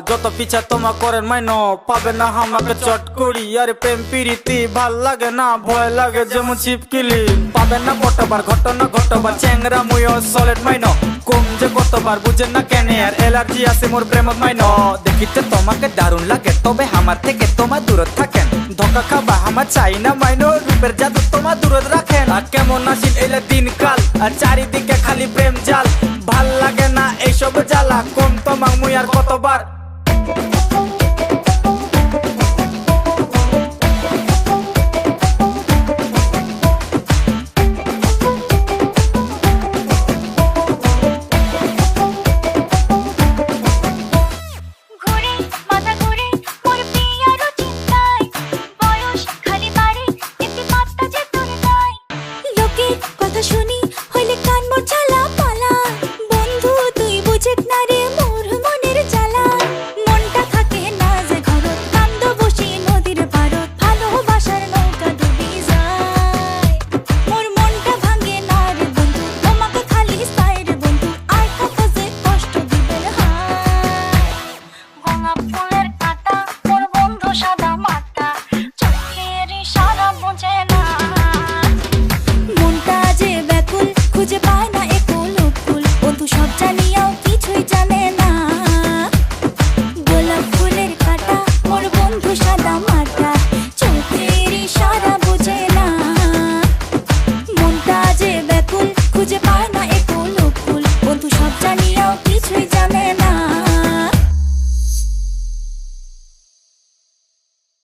যত পিছা তোমা করেন মাইনো পাবে না আমাকে চট করি। আরে প্রেম প্রীতি ভাল লাগে না, ভয় লাগে যেমন ছিপকিলি। পাবে না কতবার ঘটনা ঘটবার চ্যাংরা মুয়ো সলিড মাইনো। কম যে কতবার বুঝেন না কেন আর এলার্জি আছে মোর প্রেমত মাইনো। দেখিতে তোমাকে দারুণ লাগে তবে আমার থেকে তোমার দূরে থাকেন। ধোকা খাবা আমার চাই না মাইনো, রূপের জাদু তোমার দূরে রাখেন। আর কেমন আসিল এলে দিনকাল আর চারিদিকে খালি প্রেম জাল। ভাল লাগে না এইসব জ্বালা, কম তোমাক মুই আর কতবার